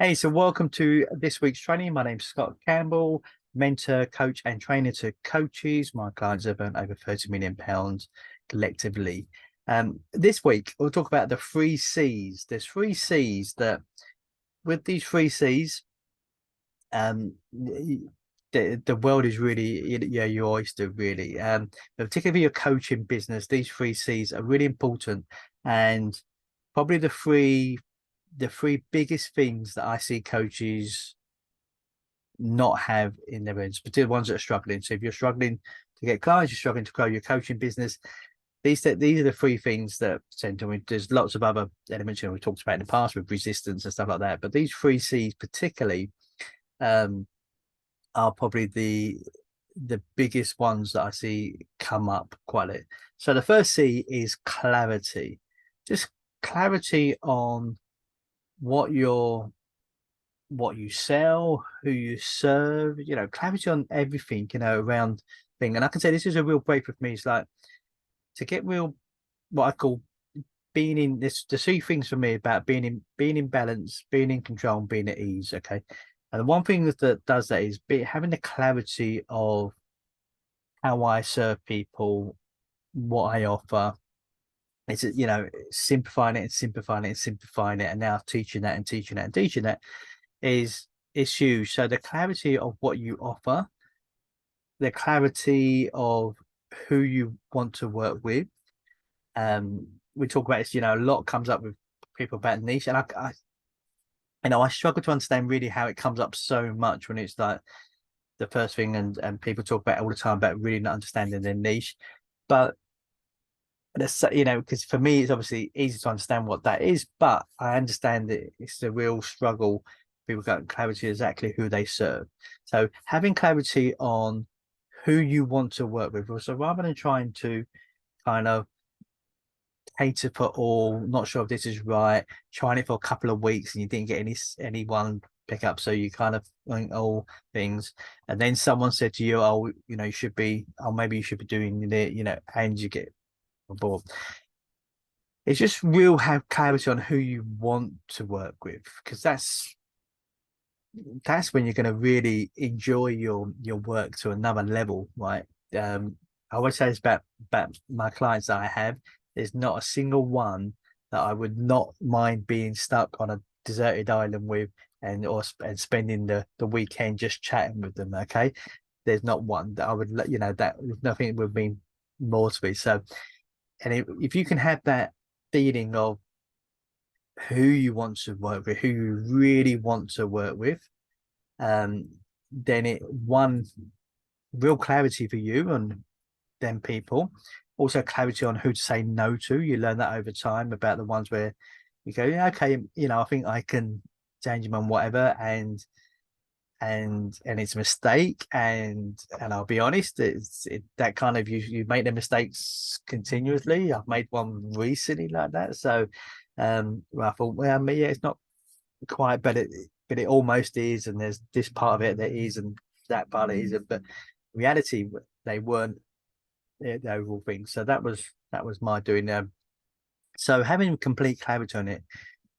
Hey, so welcome to this week's training. My name's Scott Campbell, mentor, coach, and trainer to coaches. My clients have earned over £30 million collectively. This week, we'll talk about the three C's. There's three C's that, with these three C's, the world is really, your oyster, really. But particularly for your coaching business, these three C's are really important, and probably the three biggest things that I see coaches not have in their heads, particularly ones that are struggling. So if you're struggling to get clients, you're struggling to grow your coaching business, these are the three things that tend to. I mean, there's lots of other elements we've talked about in the past with resistance and stuff like that, but these three C's particularly um, are probably the biggest ones that I see come up quite a bit. So the first C is clarity, just clarity on what you sell, who you serve, clarity on everything, around thing. And I can say this is a real breakthrough for me. It's like to get real, what I call being in this, the three things for me about being in balance, being in control, and being at ease. Okay. And the one thing that does that is having the clarity of how I serve people, what I offer. It's, simplifying it and simplifying it and simplifying it, and now teaching that and teaching that and teaching that is huge. So the clarity of what you offer, the clarity of who you want to work with. We talk about this, a lot comes up with people about niche, and I struggle to understand really how it comes up so much when it's like the first thing, and people talk about it all the time about really not understanding their niche. But that's, because for me it's obviously easy to understand what that is, but I understand that it's a real struggle. People got clarity exactly who they serve. So having clarity on who you want to work with, so rather than trying to kind of cater for all, not sure if this is right, trying it for a couple of weeks and you didn't get anyone pick up, so you kind of think all things, and then someone said to you, oh, you should be, oh, maybe you should be doing it, and you get on board. It's just real have clarity on who you want to work with, because that's when you're going to really enjoy your work to another level, right? I always say this about my clients that I have. There's not a single one that I would not mind being stuck on a deserted island with, and spending the weekend just chatting with them. Okay, there's not one that I would let that nothing would mean more to me. So, and if you can have that feeling of who you want to work with, who you really want to work with, um, then it one real clarity for you and then people. Also clarity on who to say no to. You learn that over time about the ones where you go, yeah, okay, I think I can change them on whatever, and it's a mistake, and I'll be honest, that kind of you make the mistakes continuously. I've made one recently like that, so well, I thought, well, yeah, it's not quite, but it almost is, and there's this part of it that is, and that part isn't. But reality, they weren't the overall thing. So that was my doing. So having complete clarity on it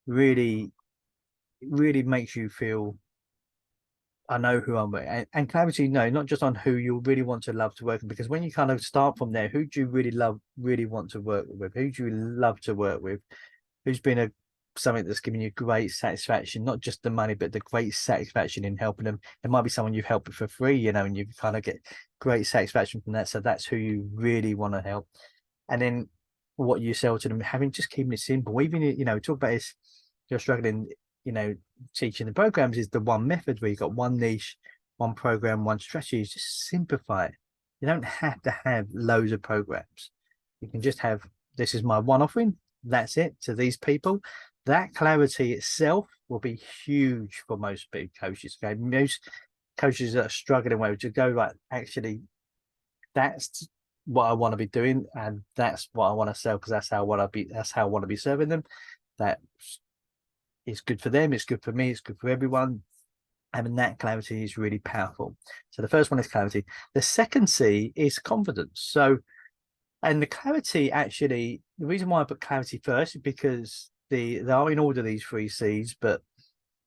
really, really makes you feel, I know who I'm with, and clarity, no, not just on who you really want to love to work with, because when you kind of start from there, who do you really want to work with? Who do you love to work with? Who's been something that's given you great satisfaction, not just the money, but the great satisfaction in helping them. It might be someone you've helped for free, and you kind of get great satisfaction from that. So that's who you really want to help. And then what you sell to them, just keeping it simple. Even, talk about this, you're struggling, you know, teaching the programs is the one method where you've got one niche, one program, one strategy. Just simplify it. You don't have to have loads of programs. You can just have, this is my one offering. That's it to these people. That clarity itself will be huge for most big coaches. Okay, most coaches that are struggling with to go, right, actually, that's what I want to be doing, and that's what I want to sell, because that's how I want to be serving them. That is good for them, it's good for me, it's good for everyone. Having that clarity is really powerful. So the first one is clarity. The second C is confidence. So, and the clarity, actually, the reason why I put clarity first is because they are in order, these three C's, but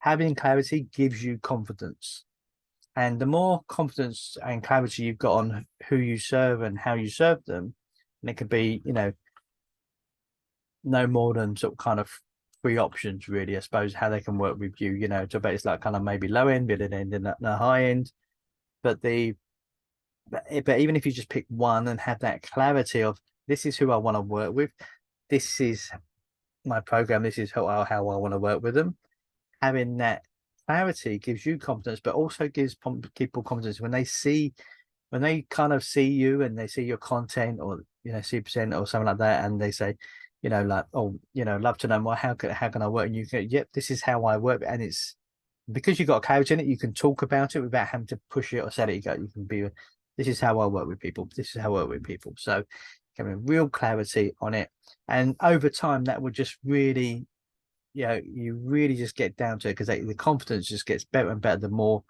having clarity gives you confidence. And the more confidence and clarity you've got on who you serve and how you serve them, and it could be, no more than sort of kind of three options, really, I suppose, how they can work with you, so but it's like kind of maybe low end, middle end, and the high end. But but even if you just pick one and have that clarity of this is who I want to work with, this is my program, this is how I want to work with them. Having that clarity gives you confidence, but also gives people confidence when they kind of see you and they see your content, or see percent or something like that, and they say, like, oh, love to know more. How can I work? And you go, yep, this is how I work, and it's because you've got clarity in it. You can talk about it without having to push it or sell it. You can be, this is how I work with people. This is how I work with people. So having real clarity on it, and over time that would just really, you really just get down to it, because the confidence just gets better and better the more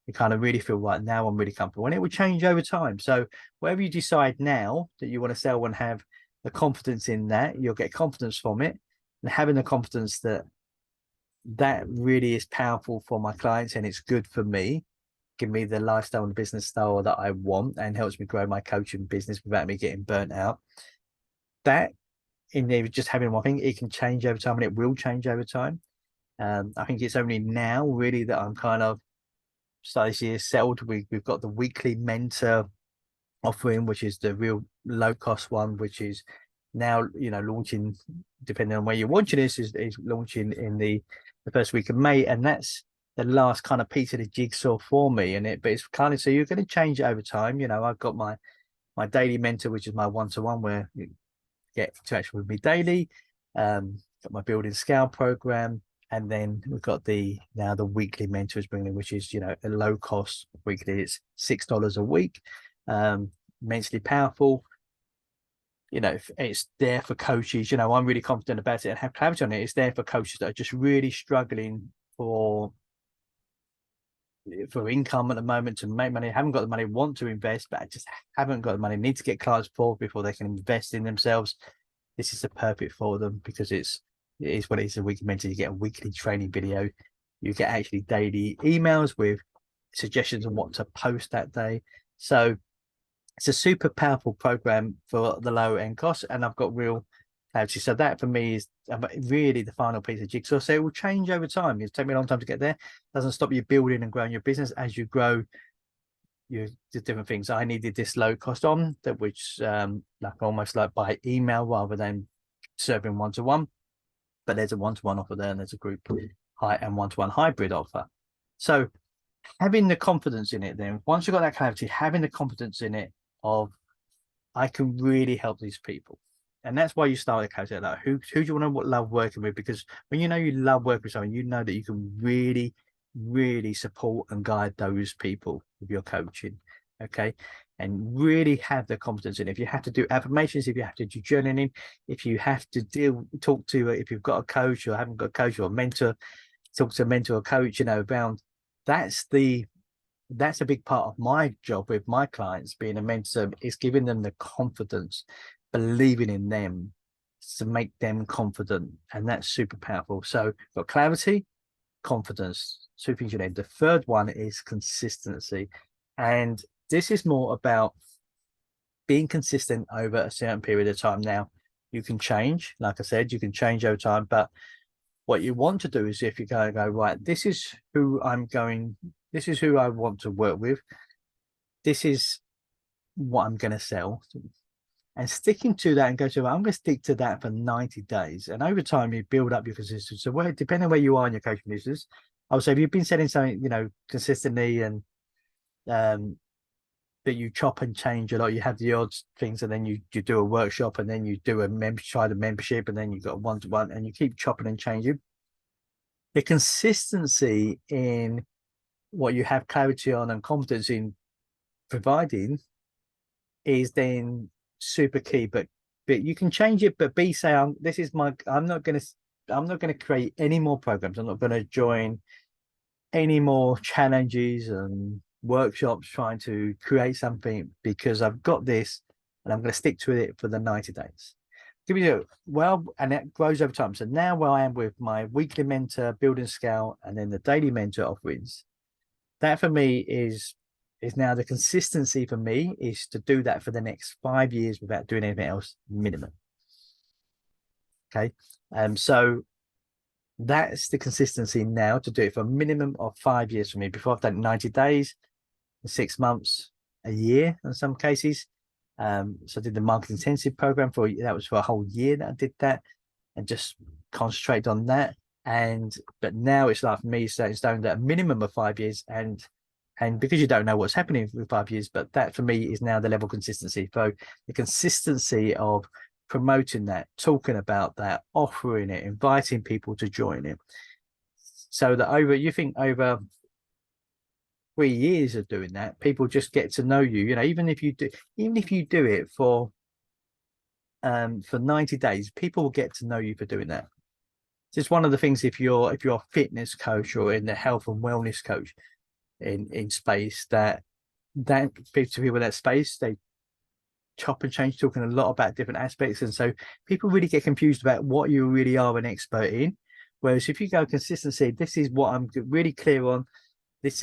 you kind of really feel right. Now I'm really comfortable, and it will change over time. So whatever you decide now that you want to sell and have the confidence in that, you'll get confidence from it, and having the confidence that really is powerful for my clients, and it's good for me, give me the lifestyle and business style that I want, and helps me grow my coaching business without me getting burnt out. That, in there, just having one thing, it can change over time, and it will change over time. I think it's only now really that I'm kind of started this year settled. We've got the weekly mentor offering, which is the real low cost one, which is now launching, depending on where you're watching this, is launching in the first week of May, and that's the last kind of piece of the jigsaw for me. But it's kind of, so you're going to change it over time. I've got my daily mentor, which is my one-to-one, where you get interaction with me daily. Got my building scale program, and then we've got now the weekly mentors bringing, which is a low cost weekly. It's $6 a week. Immensely powerful. It's there for coaches. I'm really confident about it and have clarity on it. It's there for coaches that are just really struggling for income at the moment, to make money, haven't got the money, want to invest, but just haven't got the money, need to get clients before they can invest in themselves. This is the perfect for them, because it is what it is. A weekly mentor, you get a weekly training video, you get actually daily emails with suggestions on what to post that day. So it's a super powerful program for the low end cost, and I've got real clarity. So that for me is really the final piece of jigsaw. So it will change over time. It'll take me a long time to get there. It doesn't stop you building and growing your business. As you grow, you do different things. I needed this low cost on that, which almost like by email rather than serving one-to-one. But there's a one-to-one offer there, and there's a group high and one-to-one hybrid offer. So having the confidence in it, then once you've got that clarity, having the confidence in it of, I can really help these people. And that's why you start a coach like, who do you want to love working with? Because when you love working with someone, that you can really, really support and guide those people with your coaching. Okay. And really have the confidence in it. If you have to do affirmations, if you have to do journaling, if you have to talk to, if you've got a coach or haven't got a coach or a mentor, talk to a mentor or coach, around, that's a big part of my job with my clients, being a mentor, is giving them the confidence, believing in them to make them confident. And that's super powerful. So got clarity, confidence, two things you need. The third one is consistency. And this is more about being consistent over a certain period of time. Now, you can change, like I said, you can change over time, but what you want to do is, if you go, right, this is who I want to work with, this is what I'm going to sell, and sticking to that, and go to, I'm going to stick to that for 90 days. And over time, you build up your consistency. So depending on where you are in your coaching business, I would say if you've been selling something, consistently, and that you chop and change a lot, you have the odd things, and then you do a workshop, and then you do try the membership, and then you've got a one-to-one, and you keep chopping and changing. The consistency in what you have clarity on and confidence in providing is then super key. But you can change it, but I'm not going to create any more programs. I'm not going to join any more challenges and workshops trying to create something, because I've got this and I'm going to stick to it for the 90 days. give you well, and it grows over time. So now where I am with my weekly mentor, building scale, and then the daily mentor offerings, that for me is now the consistency for me is to do that for the next 5 years without doing anything else minimum. Okay. So that's the consistency now to do it for a minimum of 5 years for me. Before I've done 90 days, 6 months, a year in some cases. So I did the market intensive program that was for a whole year that I did that and just concentrate on that. But now it's like me setting stone that a minimum of 5 years, and because you don't know what's happening with 5 years, but that for me is now the level of consistency. So the consistency of promoting that, talking about that, offering it, inviting people to join it. So that over 3 years of doing that, people just get to know you. You know, even if you do it for 90 days, people will get to know you for doing that. It's one of the things if you're a fitness coach or in the health and wellness coach in space, that people in that space, they chop and change, talking a lot about different aspects, and so people really get confused about what you really are an expert in. Whereas if you go consistency, this is what I'm really clear on.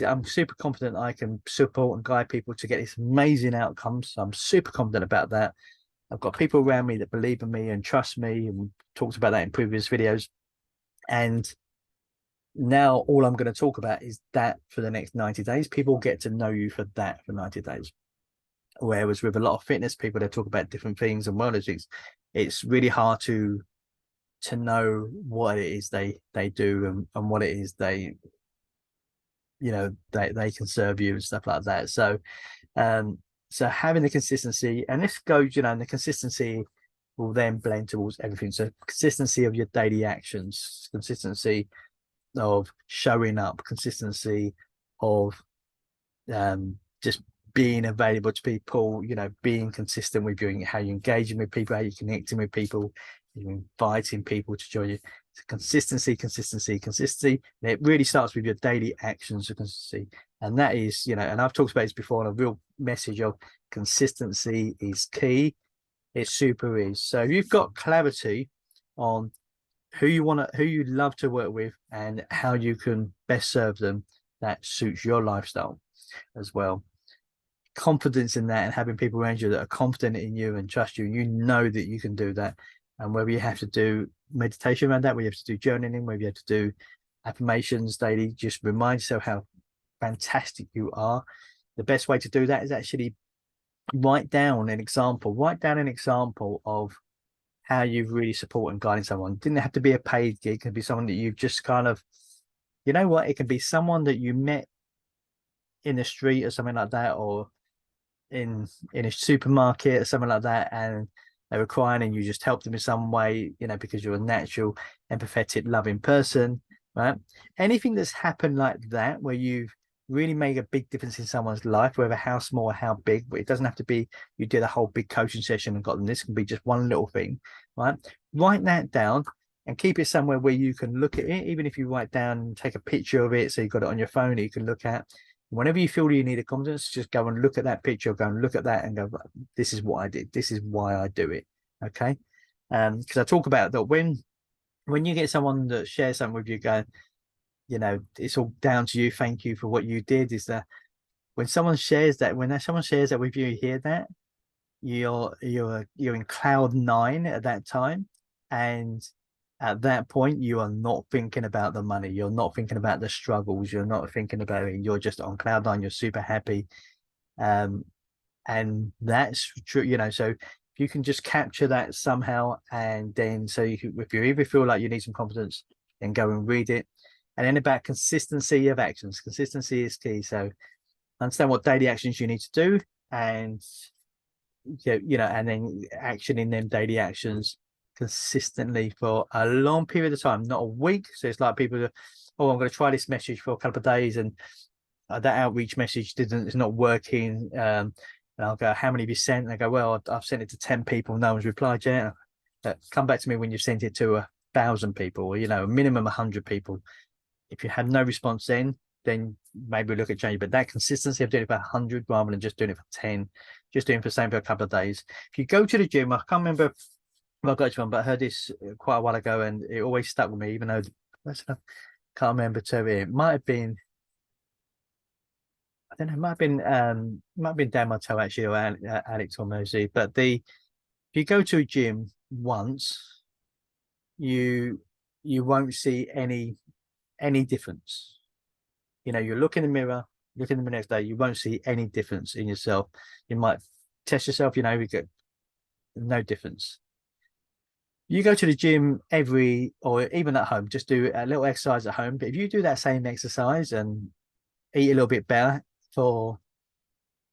I'm super confident I can support and guide people to get these amazing outcomes. So I'm super confident about that. I've got people around me that believe in me and trust me, and talked about that in previous videos. And now all I'm going to talk about is that for the next 90 days. People get to know you for that for 90 days. Whereas with a lot of fitness people, they talk about different things and wellness things. It's really hard to know what it is they do and what it is they can serve you and stuff like that. So so having the consistency, and this goes, and the consistency will then blend towards everything. So consistency of your daily actions, consistency of showing up, consistency of just being available to people, being consistent with how you're engaging with people, how you're connecting with people, you're inviting people to join you. So consistency. And it really starts with your daily actions of consistency. And that is, and I've talked about this before, and a real message of consistency is key. It super is. So if you've got clarity on who you'd love to work with and how you can best serve them, that suits your lifestyle as well. Confidence in that, and having people around you that are confident in you and trust you, that you can do that. And whether you have to do meditation around that, whether you have to do journaling, whether you have to do affirmations daily, just remind yourself how fantastic you are. The best way to do that is actually write down an example of how you've really supported and guided someone. It didn't have to be a paid gig. It can be someone that you've just kind of, it can be someone that you met in the street or something like that, or in a supermarket or something like that, and they were crying and you just helped them in some way, because you're a natural, empathetic, loving person, right? Anything that's happened like that, where you've really made a big difference in someone's life, whether how small or how big, but it doesn't have to be you did a whole big coaching session and got them. This can be just one little thing, right? Write that down and keep it somewhere where you can look at it. Even if you write down and take a picture of it, so you've got it on your phone that you can look at. Whenever you feel you need a confidence, just go and look at that picture, go and look at that and go, this is what I did. This is why I do it. Okay. Because I talk about that when you get someone that shares something with you, going, it's all down to you. Thank you for what you did. Is that when someone shares that with you, you hear that you're in cloud 9 at that time. And at that point, you are not thinking about the money. You're not thinking about the struggles. You're not thinking about it. You're just on cloud 9. You're super happy. And that's true, so if you can just capture that somehow, and then if you ever feel like you need some confidence, then go and read it. And then about consistency of actions. Consistency is key. So understand what daily actions you need to do, and and then actioning them daily actions consistently for a long period of time, not a week. So it's like people I'm going to try this message for a couple of days, and that outreach message is not working. And I'll go, how many have you sent? And I go, well, I've sent it to 10 people, no one's replied yet. Come back to me when you've sent it to 1,000 people, or a minimum 100 people. If you had no response, then maybe look at change. But that consistency of doing it for 100 rather than just doing it for 10, just doing the same for a couple of days. If you go to the gym, I can't remember Well, I got this one, but I heard this quite a while ago, and it always stuck with me, even though I can't remember to it. It might have been, I don't know, it might have been Dan Martell actually, or Alex or Mosley. But if you go to a gym once, you you won't see any difference. You know, you look in the mirror, look in the mirror next day, you won't see any difference in yourself. You might test yourself, you know, you get no difference. You go to the gym or even at home, just do a little exercise at home. But if you do that same exercise and eat a little bit better for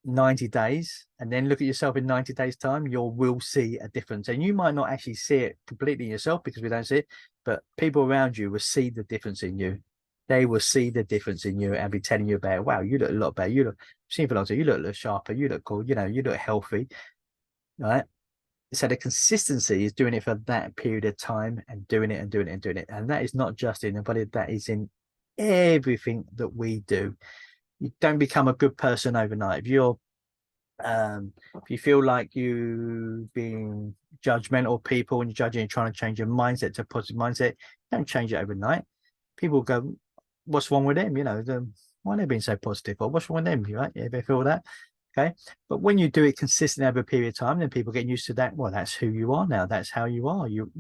90 days and then look at yourself in 90 days time, you will see a difference. And you might not actually see it completely yourself because we don't see it, but people around you will see the difference in you. They will see the difference in you and be telling you about, wow, you look a lot better. You look, seen for long time, you look sharper, you look cool, you know, you look healthy, right? So the consistency is doing it for that period of time and doing it and doing it and doing it. And that is not just in the body, that is in everything that we do. You don't become a good person overnight. If you feel like you've been judgmental of people and you're judging and trying to change your mindset to a positive mindset, don't change it overnight. People go, what's wrong with them? You know, why are they being so positive? Or what's wrong with them? Right? Yeah, they feel that. Okay. But when you do it consistently over a period of time, then people get used to that. Well, that's who you are now. That's how you are. You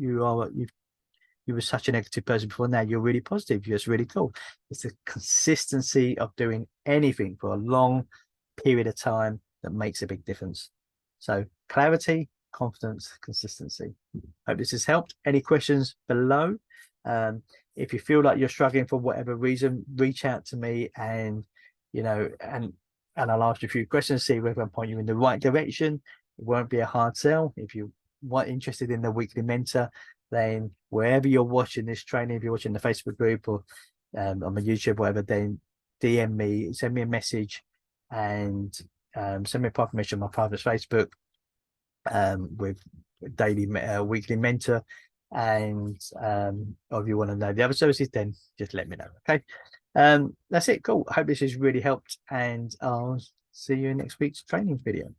were such a negative person before. Now you're really positive. You're just really cool. It's the consistency of doing anything for a long period of time that makes a big difference. So clarity, confidence, consistency. Hope this has helped. Any questions below? If you feel like you're struggling for whatever reason, reach out to me and, you know, and I'll ask you a few questions, see whether I can point you in the right direction. It won't be a hard sell. If you are interested in the weekly mentor, then wherever you're watching this training, if you're watching the Facebook group or on my YouTube, whatever, then DM me, send me a message and send me a private message on my private Facebook with daily weekly mentor. And or if you want to know the other services, then just let me know. Okay. That's it. Cool. I hope this has really helped, and I'll see you in next week's training video.